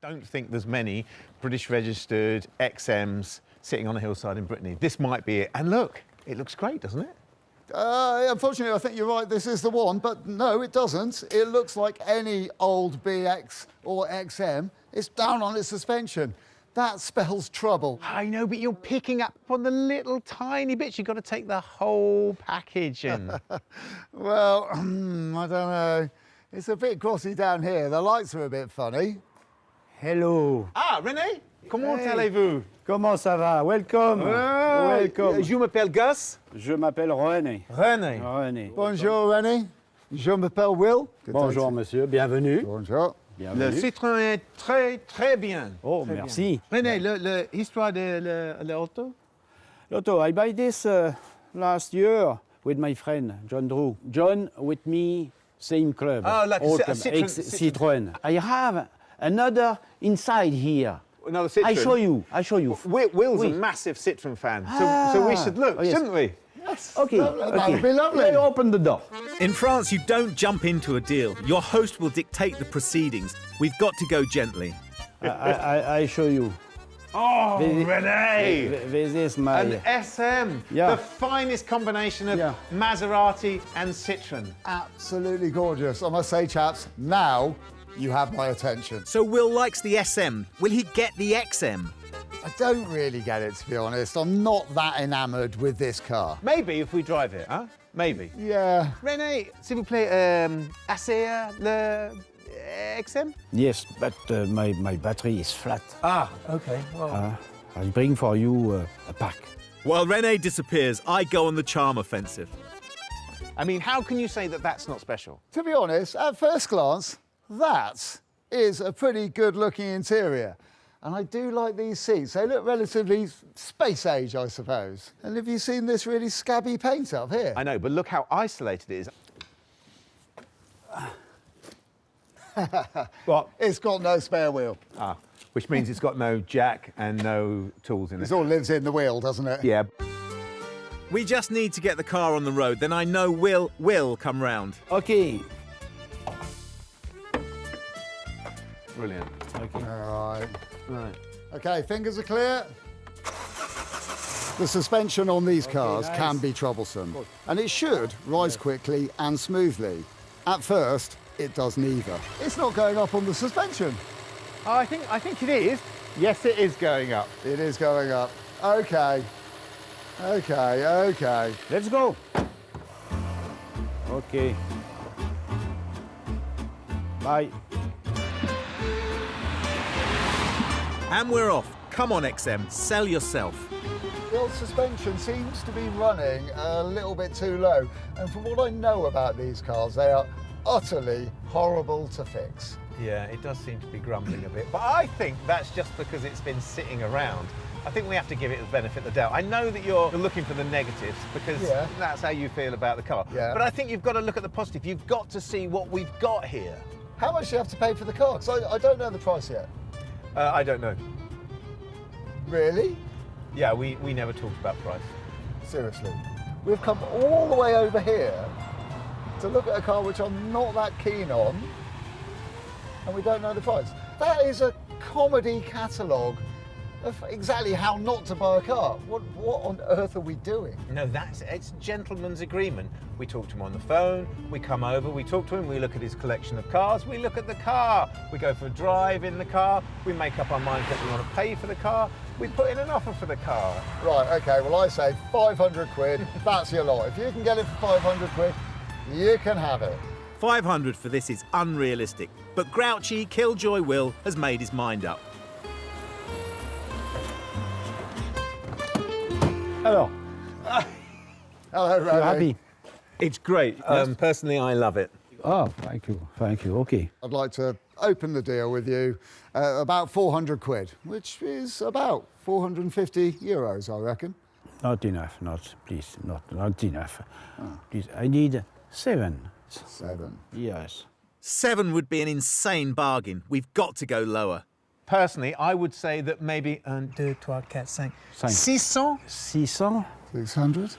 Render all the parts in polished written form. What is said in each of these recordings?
I don't think there's many British registered XMs sitting on a hillside in Brittany. This might be it. And look, it looks great, doesn't it? Unfortunately, I think you're right, this is the one, but no, it doesn't. It looks like any old BX or XM. It's down on its suspension. That spells trouble. I know, but you're picking up on the little tiny bits. You've got to take the whole package in. Well, I don't know. It's a bit glossy down here. The lights are a bit funny. Hello. Ah, René, comment allez-vous? Comment ça va? Welcome. Welcome. Je m'appelle Gus. Je m'appelle René. René. René. Bonjour, René. Je m'appelle Will. Bonjour, monsieur. Bienvenue. Bonjour. Le Citroen est très bien. Oh, très merci. Bien. René, l'histoire de l'auto? L'auto, I buy this last year with my friend, John Drew. John with me, same club. Oh, like a Citroen. I have another inside here. Another Citroen. I show you. Will's a massive Citroen fan, so we should look, shouldn't we? Yes. Okay. That would be lovely. Let me open the door. In France, you don't jump into a deal. Your host will dictate the proceedings. We've got to go gently. I show you. Oh, René! This is my... An SM, Yeah. the finest combination of Maserati and Citroen. Absolutely gorgeous. I must say, chaps, now you have my attention. So Will likes the SM. Will he get the XM? I don't really get it, to be honest. I'm not that enamoured with this car. Maybe if we drive it, huh? Maybe. Yeah. René, s'il vous plaît, assez le XM? Yes, but my battery is flat. Ah, okay. Well. I'll bring for you a pack. While René disappears, I go on the charm offensive. I mean, how can you say that that's not special? To be honest, at first glance, that is a pretty good-looking interior. And I do like these seats. They look relatively space age, I suppose. And have you seen this really scabby paint up here? I know, but look how isolated it is. Well, it's got no spare wheel. Ah, which means it's got no jack and no tools in it. It all lives in the wheel, doesn't it? Yeah. We just need to get the car on the road, then I know Will will come round. Okay. Brilliant. Okay. All right. Right. OK, fingers are clear. The suspension on these cars can be troublesome, and it should rise quickly and smoothly. At first, it does neither. It's not going up on the suspension. Oh, I think it is. Yes, it is going up. It is going up. OK. OK. Let's go. Okay. Bye. And we're off. Come on, XM, sell yourself. The old suspension seems to be running a little bit too low, and from what I know about these cars, they are utterly horrible to fix. Yeah, it does seem to be grumbling a bit, but I think that's just because it's been sitting around. I think we have to give it the benefit of the doubt. I know that you're looking for the negatives because that's how you feel about the car. Yeah. But I think you've got to look at the positive. You've got to see what we've got here. How much do you have to pay for the car? Because I don't know the price yet. I don't know. Really? Yeah, we never talked about price. Seriously. We've come all the way over here to look at a car which I'm not that keen on, and we don't know the price. That is a comedy catalogue of exactly how not to buy a car. What on earth are we doing? No, it's a gentleman's agreement. We talk to him on the phone, we come over, we talk to him, we look at his collection of cars, we look at the car, we go for a drive in the car, we make up our minds what we want to pay for the car, we put in an offer for the car. Right, OK, well, I say 500 quid, that's your lot. If you can get it for 500 quid, you can have it. 500 for this is unrealistic, but grouchy Killjoy Will has made his mind up. Hello. Hello, Ronnie. You happy? It's great. Personally, I love it. Oh, thank you. Thank you. Okay. I'd like to open the deal with you about 400 quid, which is about 450 euros, I reckon. Not enough. Please, not enough. Please, I need 7. 7. Yes. 7 would be an insane bargain. We've got to go lower. Personally, I would say that maybe 1, 2, 3, 4, 5, 600. 600? 600?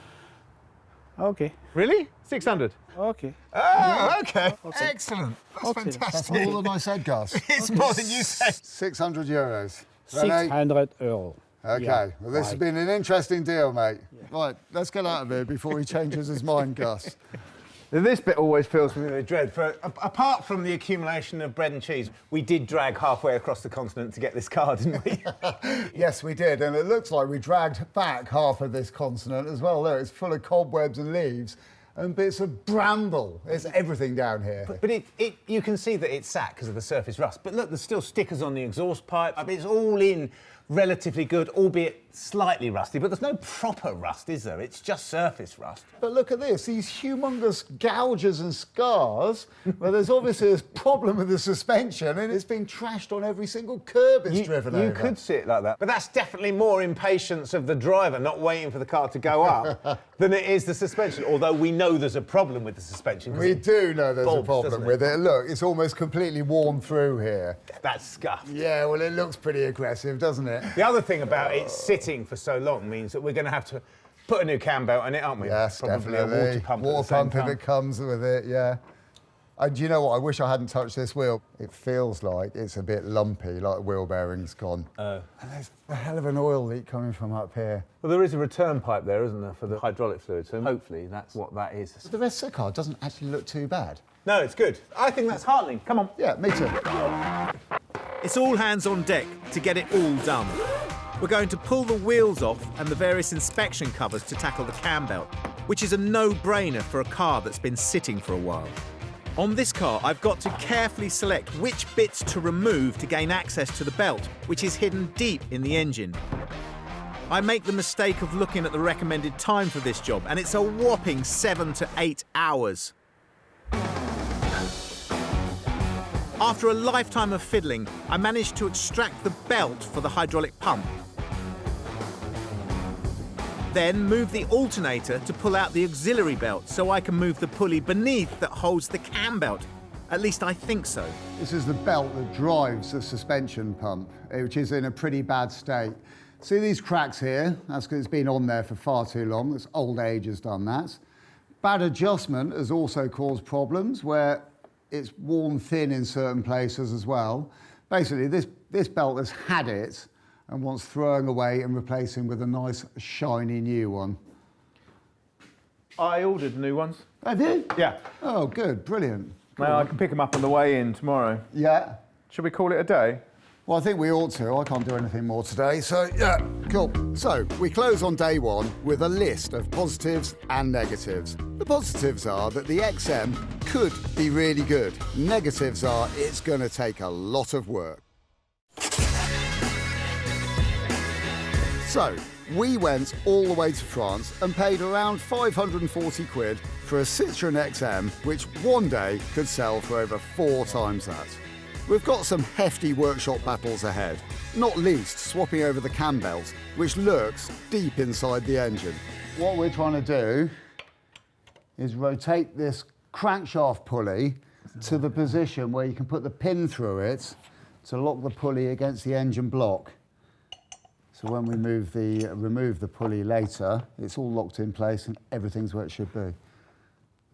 Okay. Really? 600? Okay. Oh, okay. Excellent. That's Okay. That's fantastic. more than I said, Gus. It's more than you said. 600 euros. Ready? 600 euro. Okay, Yeah. well, this has been an interesting deal, mate. Right, let's get out of here before he changes his mind, Gus. This bit always fills me with dread. Apart from the accumulation of bread and cheese, we did drag halfway across the continent to get this car, didn't we? Yes, we did, and it looks like we dragged back half of this continent as well. Look, it's full of cobwebs and leaves and bits of bramble. There's everything down here. But you can see that it's sat because of the surface rust. But look, there's still stickers on the exhaust pipe. I mean, it's all in relatively good, albeit slightly rusty. But there's no proper rust, is there? It's just surface rust. But look at this, these humongous gouges and scars, where there's obviously a problem with the suspension and it's been trashed on every single curb it's driven over. You could see it like that. But that's definitely more impatience of the driver not waiting for the car to go up than it is the suspension, although we know there's a problem with the suspension. 'cause We it do know there's a bulbs, problem doesn't with it. Look, it's almost completely worn through here. That's scuffed. Yeah, well, it looks pretty aggressive, doesn't it? The other thing about it sitting for so long means that we're going to have to put a new cam belt on it, aren't we? Yes, Probably definitely. a water pump. Water at the same pump if time. it comes with it, yeah. And do you know what? I wish I hadn't touched this wheel. It feels like it's a bit lumpy, like the wheel bearing's gone. Oh. And there's a hell of an oil leak coming from up here. Well, there is a return pipe there, isn't there, for the hydraulic fluid, so hopefully that's what that is. The rest of the car doesn't actually look too bad. No, it's good. I think that's heartening. Come on. Yeah, me too. It's all hands on deck to get it all done. We're going to pull the wheels off and the various inspection covers to tackle the cam belt, which is a no-brainer for a car that's been sitting for a while. On this car, I've got to carefully select which bits to remove to gain access to the belt, which is hidden deep in the engine. I make the mistake of looking at the recommended time for this job, and it's a whopping 7 to 8 hours. After a lifetime of fiddling, I managed to extract the belt for the hydraulic pump. Then move the alternator to pull out the auxiliary belt so I can move the pulley beneath that holds the cam belt. At least I think so. This is the belt that drives the suspension pump, which is in a pretty bad state. See these cracks here? That's because it's been on there for far too long. This old age has done that. Bad adjustment has also caused problems where it's worn thin in certain places as well. Basically, this belt has had it and wants throwing away and replacing with a nice, shiny new one. I ordered new ones. Have you? Yeah. Oh, good, brilliant. Now I can pick them up on the way in tomorrow. Yeah. Should we call it a day? Well, I think we ought to. I can't do anything more today, so yeah, cool. So, we close on day one with a list of positives and negatives. The positives are that the XM could be really good. Negatives are it's going to take a lot of work. So, we went all the way to France and paid around 540 quid for a Citroen XM, which one day could sell for over 4 times that. We've got some hefty workshop battles ahead, not least swapping over the cam belt, which lurks deep inside the engine. What we're trying to do is rotate this crankshaft pulley to the position where you can put the pin through it to lock the pulley against the engine block. So when we remove the pulley later, it's all locked in place and everything's where it should be.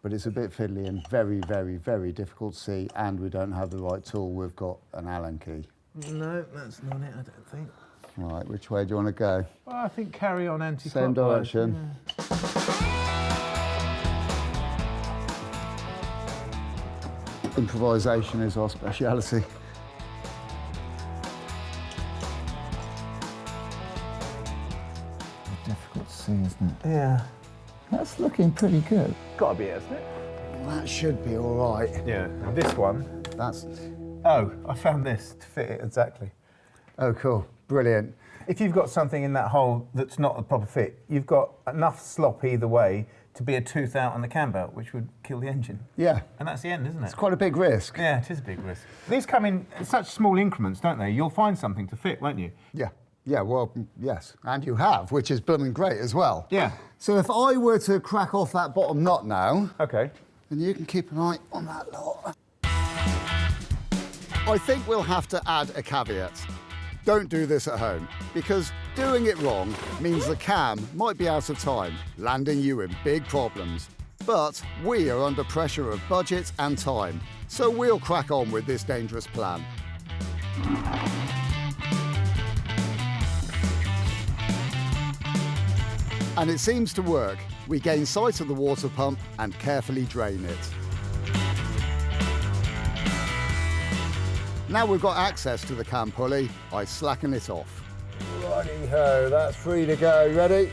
But it's a bit fiddly and very, very, very difficult to see, and we don't have the right tool. We've got an Allen key. No, that's not it, I don't think. Right, which way do you want to go? Well, I think carry on anti-clockwise. Same direction. Improvisation is our speciality. Difficult to see, isn't it? Yeah. That's looking pretty good. Got to be it, isn't it? That should be all right. Yeah. And this one. That's... Oh, I found this to fit it exactly. Oh, cool. Brilliant. If you've got something in that hole that's not a proper fit, you've got enough slop either way to be a tooth out on the cam belt, which would kill the engine. Yeah. And that's the end, isn't it? It's quite a big risk. Yeah, it is a big risk. These come in such small increments, don't they? You'll find something to fit, won't you? Yeah. Yeah, well, yes. And you have, which is blooming great as well. Yeah. So if I were to crack off that bottom nut now, Okay. then you can keep an eye on that lot. I think we'll have to add a caveat. Don't do this at home, because doing it wrong means the cam might be out of time, landing you in big problems. But we are under pressure of budget and time, so we'll crack on with this dangerous plan. And it seems to work. We gain sight of the water pump and carefully drain it. Now we've got access to the cam pulley, I slacken it off. Righty-ho, that's free to go. Ready?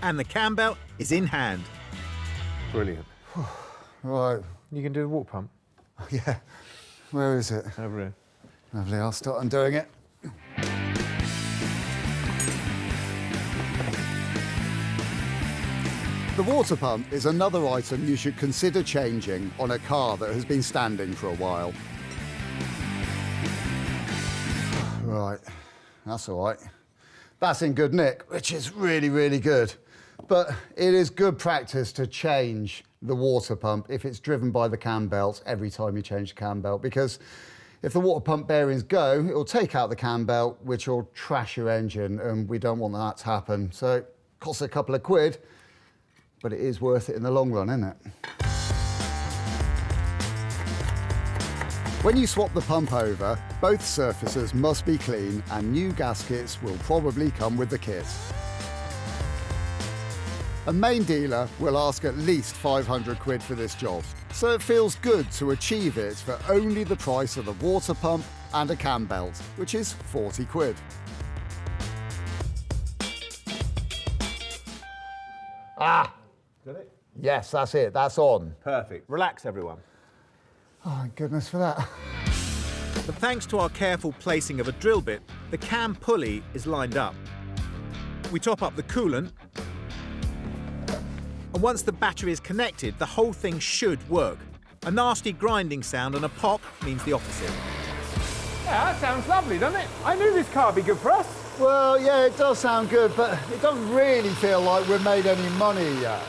And the cam belt is in hand. Brilliant. Right. You can do the water pump? Yeah. Where is it? Over here. Lovely, I'll start undoing it. The water pump is another item you should consider changing on a car that has been standing for a while. Right, that's all right. That's in good nick, which is really, really good. But it is good practice to change the water pump if it's driven by the cam belt every time you change the cam belt, because if the water pump bearings go, it will take out the cam belt, which will trash your engine, and we don't want that to happen. So it costs a couple of quid, but it is worth it in the long run, isn't it? When you swap the pump over, both surfaces must be clean and new gaskets will probably come with the kit. A main dealer will ask at least 500 quid for this job, so it feels good to achieve it for only the price of the water pump and a cam belt, which is 40 quid. Ah! Got it? Yes, that's it, that's on. Perfect. Relax, everyone. Oh, thank goodness for that. But thanks to our careful placing of a drill bit, the cam pulley is lined up. We top up the coolant, and once the battery is connected, the whole thing should work. A nasty grinding sound and a pop means the opposite. Yeah, that sounds lovely, doesn't it? I knew this car would be good for us. Well, yeah, it does sound good, but it doesn't really feel like we've made any money yet.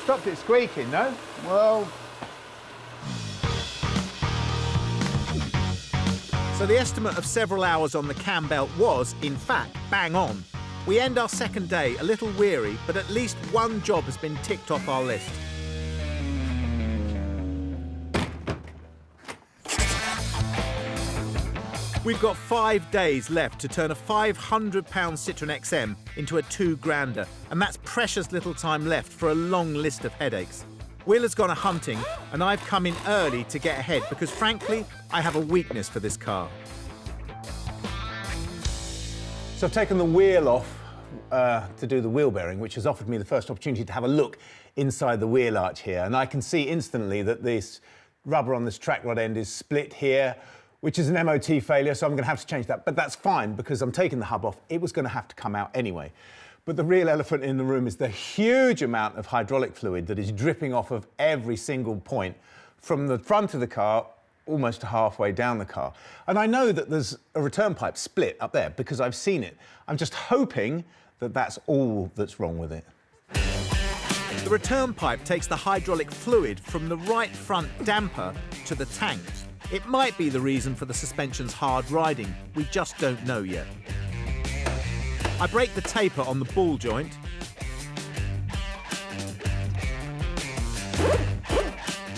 Stopped it squeaking, no? Well, So the estimate of several hours on the cam belt was, in fact, bang on. We end our second day a little weary, but at least one job has been ticked off our list. We've got 5 days left to turn a £500 Citroen XM into a 2 grander, and that's precious little time left for a long list of headaches. Will has gone a hunting, and I've come in early to get ahead because, frankly, I have a weakness for this car. So I've taken the wheel off to do the wheel bearing, which has offered me the first opportunity to have a look inside the wheel arch here. And I can see instantly that this rubber on this track rod end is split here, which is an MOT failure, so I'm going to have to change that. But that's fine, because I'm taking the hub off. It was going to have to come out anyway. But the real elephant in the room is the huge amount of hydraulic fluid that is dripping off of every single point from the front of the car almost halfway down the car. And I know that there's a return pipe split up there because I've seen it. I'm just hoping that that's all that's wrong with it. The return pipe takes the hydraulic fluid from the right front damper to the tank. It might be the reason for the suspension's hard riding. We just don't know yet. I break the taper on the ball joint.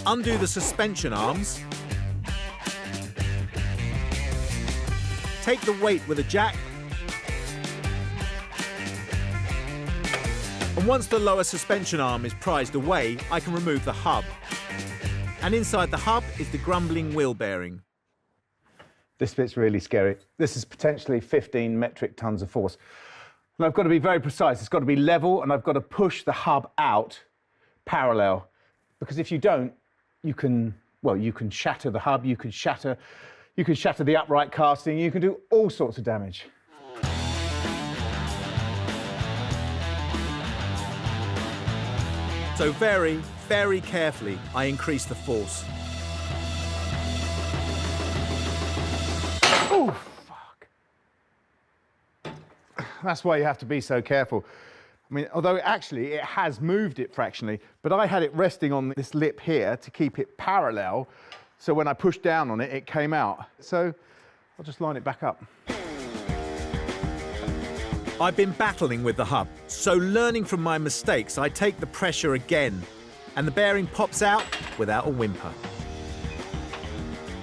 Undo the suspension arms. Take the weight with a jack. And once the lower suspension arm is prized away, I can remove the hub. And inside the hub is the grumbling wheel bearing. This bit's really scary. This is potentially 15 metric tons of force. And I've got to be very precise. It's got to be level, and I've got to push the hub out parallel. Because if you don't, you can shatter the hub, you can shatter the upright casting, you can do all sorts of damage. So very, very carefully, I increase the force. Oh, fuck. That's why you have to be so careful. I mean, although actually it has moved it fractionally, but I had it resting on this lip here to keep it parallel, so when I pushed down on it, it came out. So I'll just line it back up. I've been battling with the hub, so learning from my mistakes, I take the pressure again, and the bearing pops out without a whimper.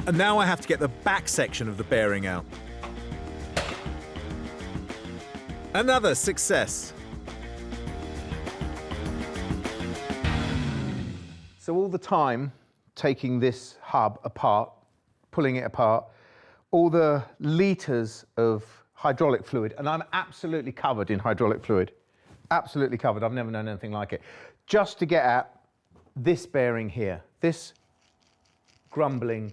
And now I have to get the back section of the bearing out. Another success. So all the time, taking this hub apart, pulling it apart, all the litres of hydraulic fluid, and I'm absolutely covered in hydraulic fluid. Absolutely covered. I've never known anything like it. Just to get at this bearing here, this grumbling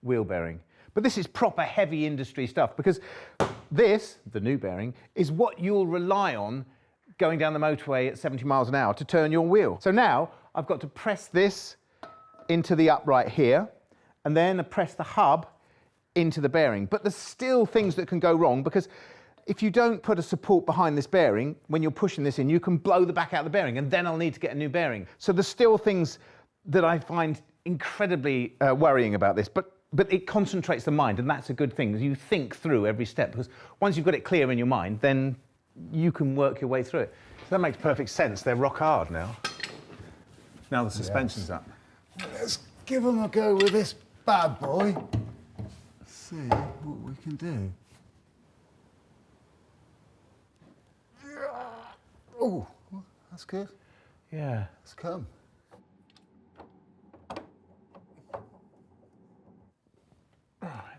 wheel bearing. But this is proper heavy industry stuff, because this, the new bearing, is what you'll rely on going down the motorway at 70 miles an hour to turn your wheel. So now I've got to press this into the upright here, and then press the hub into the bearing. But there's still things that can go wrong, because if you don't put a support behind this bearing, when you're pushing this in, you can blow the back out of the bearing, and then I'll need to get a new bearing. So there's still things that I find incredibly worrying about this, but it concentrates the mind, and that's a good thing. You think through every step, because once you've got it clear in your mind, then you can work your way through it. So that makes perfect sense. They're rock hard now. Now the suspension's up. Let's give them a go with this bad boy. See what we can do. Oh, that's good. Yeah. Let's come. All right,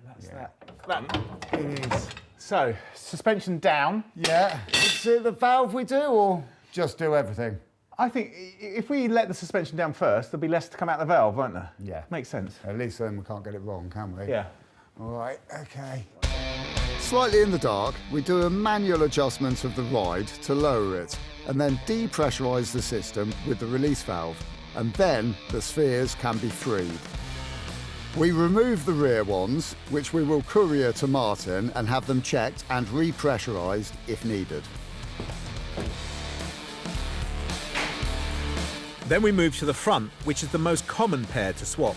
that. It is. So, suspension down. Yeah. Is it the valve we do, or just do everything? I think if we let the suspension down first, there'll be less to come out the valve, won't there? Yeah. Makes sense. At least then we can't get it wrong, can we? Yeah. All right, okay. Slightly in the dark, we do a manual adjustment of the ride to lower it, and then depressurise the system with the release valve, and then the spheres can be freed. We remove the rear ones, which we will courier to Martin and have them checked and repressurised if needed. Then we move to the front, which is the most common pair to swap.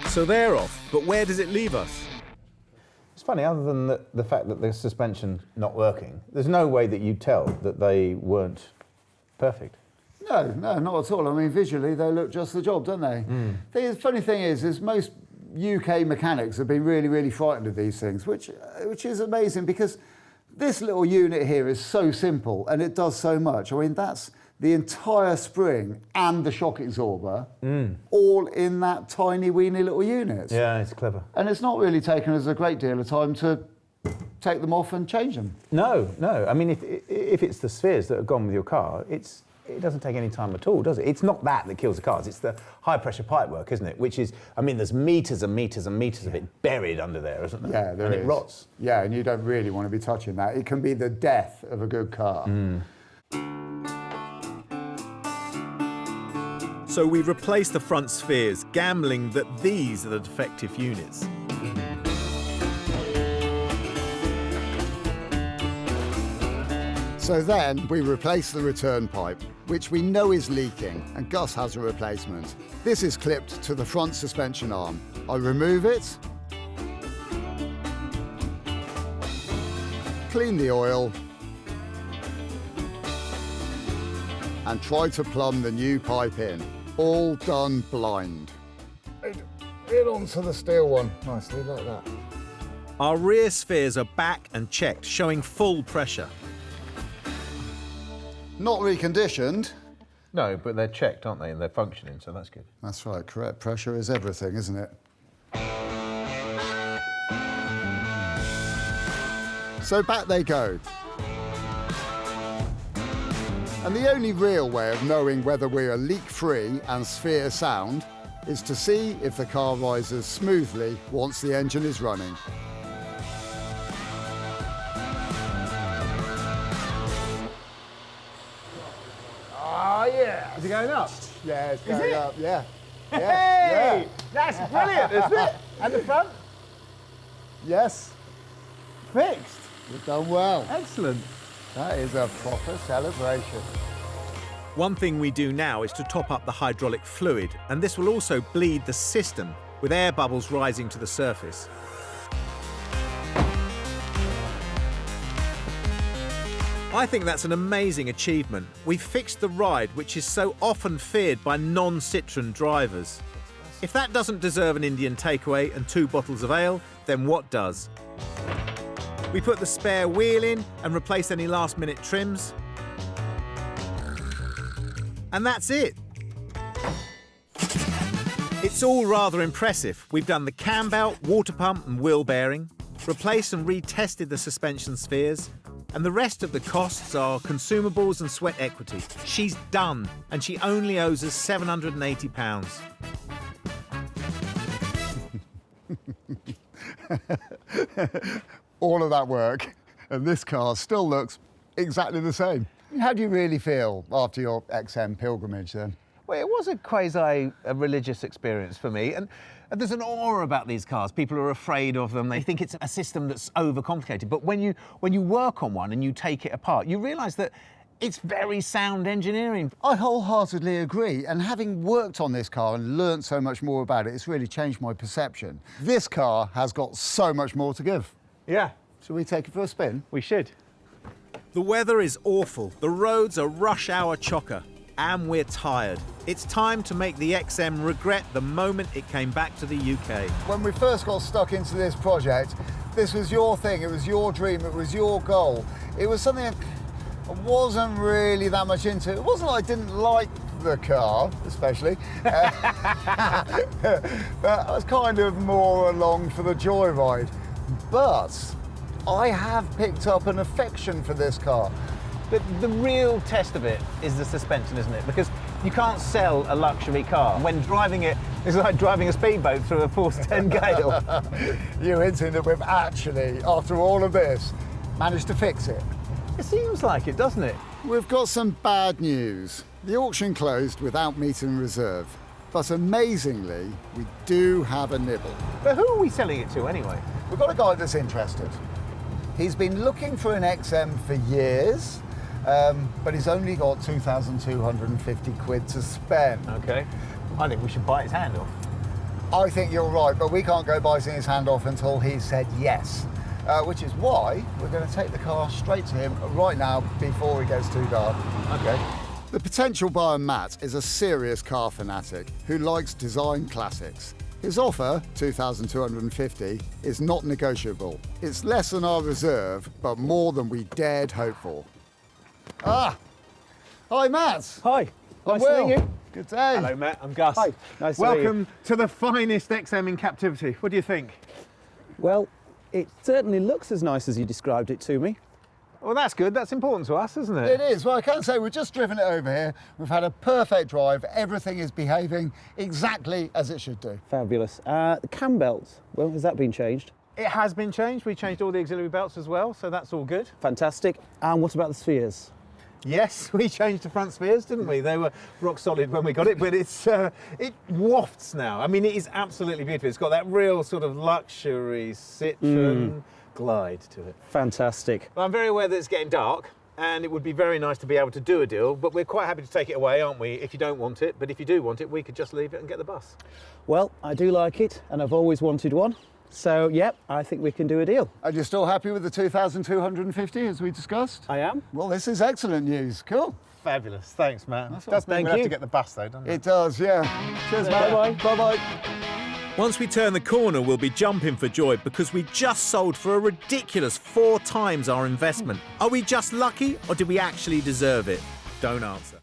So they're off, but where does it leave us? It's funny, other than the fact that the suspension's not working, there's no way that you'd tell that they weren't perfect. No, not at all. I mean, visually, they look just the job, don't they? The funny thing is most UK mechanics have been really, really frightened of these things, which is amazing, because this little unit here is so simple and it does so much. I mean, that's the entire spring and the shock absorber all in that tiny, weeny little unit. Yeah, it's clever. And it's not really taken us a great deal of time to take them off and change them. No. I mean, if it's the spheres that have gone with your car, it doesn't take any time at all, does it? It's not that kills the cars. It's the high-pressure pipe work, isn't it? Which is, I mean, there's meters and meters and meters of it buried under there, isn't there? Yeah, there is. And it rots. Yeah, and you don't really want to be touching that. It can be the death of a good car. So we replace the front spheres, gambling that these are the defective units. So then we replace the return pipe, which we know is leaking, and Gus has a replacement. This is clipped to the front suspension arm. I remove it, clean the oil, and try to plumb the new pipe in. All done blind. It onto the steel one, nicely like that. Our rear spheres are back and checked, showing full pressure. Not reconditioned. No, but they're checked, aren't they? And they're functioning, so that's good. That's right, correct pressure is everything, isn't it? So back they go. And the only real way of knowing whether we are leak-free and sphere sound is to see if the car rises smoothly once the engine is running. Oh, yeah. Is it going up? Yeah, it's going up, yeah. Hey! That's brilliant, isn't it? And the front? Yes, Fixed. you've done well. Excellent. That is a proper celebration. One thing we do now is to top up the hydraulic fluid, and this will also bleed the system with air bubbles rising to the surface. I think that's an amazing achievement. We've fixed the ride, which is so often feared by non-Citroen drivers. If that doesn't deserve an Indian takeaway and 2 bottles of ale, then what does? We put the spare wheel in and replace any last-minute trims. And that's it. It's all rather impressive. We've done the cam belt, water pump and wheel bearing, replaced and retested the suspension spheres, and the rest of the costs are consumables and sweat equity. She's done, and she only owes us £780. All of that work, and this car still looks exactly the same. How do you really feel after your XM pilgrimage then? Well, it was a quasi-religious experience for me, and there's an aura about these cars. People are afraid of them. They think it's a system that's overcomplicated. But when you work on one and you take it apart, you realise that it's very sound engineering. I wholeheartedly agree, and having worked on this car and learnt so much more about it, it's really changed my perception. This car has got so much more to give. Yeah, Shall we take it for a spin? we should. The weather is awful, the roads are rush hour chocker, and we're tired. It's time to make the XM regret the moment it came back to the UK. When we first got stuck into this project, this was your thing, it was your dream, it was your goal. It was something I wasn't really that much into. It wasn't like I didn't like the car, especially. But I was kind of more along for the joyride. But I have picked up an affection for this car. But the real test of it is the suspension, isn't it? Because you can't sell a luxury car. When driving it, it's like driving a speedboat through a force 10 gale. You're hinting that we've actually, after all of this, managed to fix it. It seems like it, doesn't it? We've got some bad news. The auction closed without meeting reserve. But amazingly, we do have a nibble. But who are we selling it to anyway? We've got a guy that's interested. He's been looking for an XM for years, but he's only got 2,250 quid to spend. Okay. I think we should bite his hand off. I think you're right, but we can't go biting his hand off until he said yes. Which is why we're going to take the car straight to him right now before it gets too dark. Okay. The potential buyer, Matt, is a serious car fanatic who likes design classics. His offer, 2,250, is not negotiable. It's less than our reserve, but more than we dared hope for. Ah! Hi, Matt. Hi, I'm nice to Will. meet you. Good day. Hello, Matt. I'm Gus. Hi, nice to meet you. Welcome to the finest XM in captivity. What do you think? Well, it certainly looks as nice as you described it to me. Well, that's good. That's important to us, isn't It is. Well, I can say we've just driven it over here. We've had a perfect drive. Everything is behaving exactly as it should do. Fabulous. The cam belt, well, has that been changed? It has been changed. We changed all the auxiliary belts as well, so that's all good. Fantastic. And what about the spheres? Yes, we changed the front spheres, didn't we? They were rock solid when we got it, but it wafts now. I mean, it is absolutely beautiful. It's got that real sort of luxury Citroen glide to it. Fantastic. Well, I'm very aware that it's getting dark, and it would be very nice to be able to do a deal, but we're quite happy to take it away, aren't we, if you don't want it. But if you do want it, we could just leave it and get the bus. Well, I do like it, and I've always wanted one. So, yep, I think we can do a deal. Are you still happy with the 2,250 as we discussed? I am. Well, this is excellent news. Cool. Fabulous. Thanks, Matt. That's all. Does mean Thank we'll have you. to get the bus, though, doesn't it? It does, yeah. Cheers, mate. Bye-bye. Bye-bye. Once we turn the corner, we'll be jumping for joy because we just sold for a ridiculous 4 times our investment. Are we just lucky, or did we actually deserve it? Don't answer.